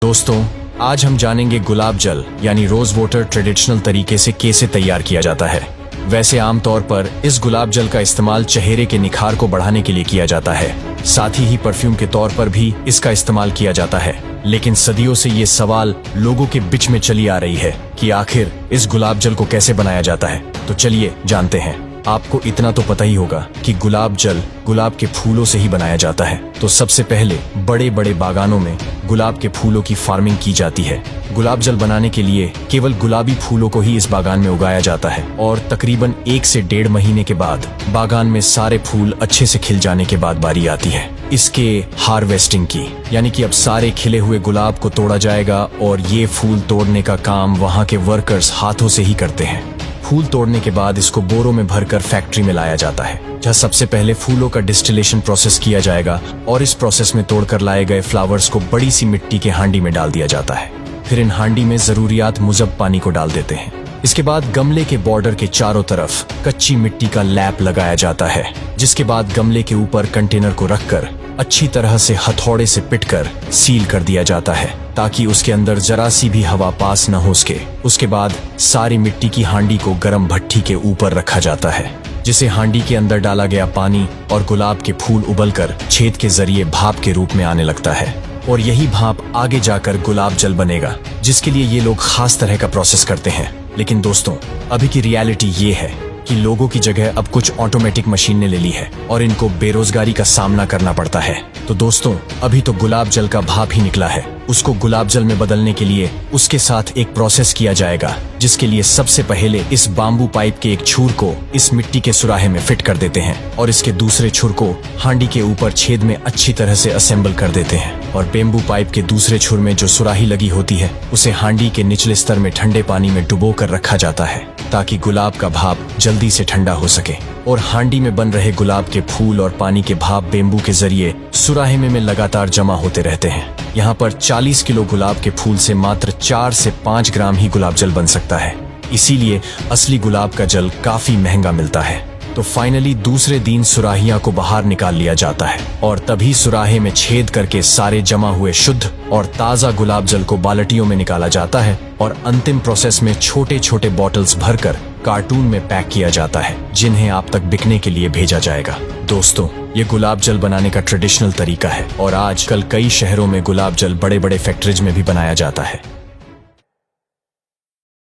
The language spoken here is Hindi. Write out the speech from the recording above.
दोस्तों, आज हम जानेंगे गुलाब जल यानी रोज वाटर ट्रेडिशनल तरीके से कैसे तैयार किया जाता है। वैसे आमतौर पर इस गुलाब जल का इस्तेमाल चेहरे के निखार को बढ़ाने के लिए किया जाता है, साथ ही परफ्यूम के तौर पर भी इसका इस्तेमाल किया जाता है। लेकिन सदियों से ये सवाल लोगों के बीच में चली आ रही है कि आखिर इस गुलाब जल को कैसे बनाया जाता है। तो चलिए जानते हैं। आपको इतना तो पता ही होगा कि गुलाब जल गुलाब के फूलों से ही बनाया जाता है। तो सबसे पहले बड़े बड़े बागानों में गुलाब के फूलों की फार्मिंग की जाती है। गुलाब जल बनाने के लिए केवल गुलाबी फूलों को ही इस बागान में उगाया जाता है और तकरीबन 1 से 1.5 महीने के बाद बागान में सारे फूल अच्छे से खिल जाने के बाद बारी आती है इसके हार्वेस्टिंग की, यानी कि अब सारे खिले हुए गुलाब को तोड़ा जाएगा और ये फूल तोड़ने का काम वहाँ के वर्कर्स हाथों से ही करते हैं। फूल तोड़ने के बाद इसको बोरों में भरकर फैक्ट्री में लाया जाता है, जहाँ सबसे पहले फूलों का डिस्टिलेशन प्रोसेस किया जाएगा और इस प्रोसेस में तोड़कर लाए गए फ्लावर्स को बड़ी सी मिट्टी के हांडी में डाल दिया जाता है। फिर इन हांडी में जरूरियात मुजब पानी को डाल देते हैं। इसके बाद गमले के बॉर्डर के चारों तरफ कच्ची मिट्टी का लैप लगाया जाता है, जिसके बाद गमले के ऊपर कंटेनर को रखकर अच्छी तरह से हथौड़े से पिटकर सील कर दिया जाता है ताकि उसके अंदर जरा सी भी हवा पास न हो सके। उसके बाद सारी मिट्टी की हांडी को गर्म भट्ठी के ऊपर रखा जाता है, जिसे हांडी के अंदर डाला गया पानी और गुलाब के फूल उबलकर छेद के जरिए भाप के रूप में आने लगता है और यही भाप आगे जाकर गुलाब जल बनेगा, जिसके लिए ये लोग खास तरह का प्रोसेस करते हैं। लेकिन दोस्तों, अभी की रियलिटी ये है कि लोगों की जगह अब कुछ ऑटोमेटिक मशीन ने ले ली है और इनको बेरोजगारी का सामना करना पड़ता है। तो दोस्तों, अभी तो गुलाब जल का भाप ही निकला है, उसको गुलाब जल में बदलने के लिए उसके साथ एक प्रोसेस किया जाएगा, जिसके लिए सबसे पहले इस बाम्बू पाइप के एक छुर को इस मिट्टी के सुराहे में फिट कर देते हैं और इसके दूसरे छुर को हांडी के ऊपर छेद में अच्छी तरह से असेंबल कर देते हैं और बेम्बू पाइप के दूसरे छुर में जो सुराही लगी होती है उसे हांडी के निचले स्तर में ठंडे पानी में डुबो कर रखा जाता है ताकि गुलाब का भाप जल्दी से ठंडा हो सके और हांडी में बन रहे गुलाब के फूल और पानी के भाप बेम्बू के जरिए सुराहे में लगातार जमा होते रहते हैं। यहाँ पर 40 किलो गुलाब के फूल से मात्र 4 से 5 ग्राम ही गुलाब जल बन सकता है, इसीलिए असली गुलाब का जल काफी महंगा मिलता है। तो फाइनली दूसरे दिन सुराहियां को बाहर निकाल लिया जाता है और तभी सुराहे में छेद करके सारे जमा हुए शुद्ध और ताजा गुलाब जल को बाल्टियों में निकाला जाता है और अंतिम प्रोसेस में छोटे छोटे बॉटल्स भरकर कार्टून में पैक किया जाता है, जिन्हें आप तक बिकने के लिए भेजा जाएगा। दोस्तों, ये गुलाब जल बनाने का ट्रेडिशनल तरीका है और आजकल कई शहरों में गुलाब जल बड़े बड़े फैक्ट्रीज में भी बनाया जाता है।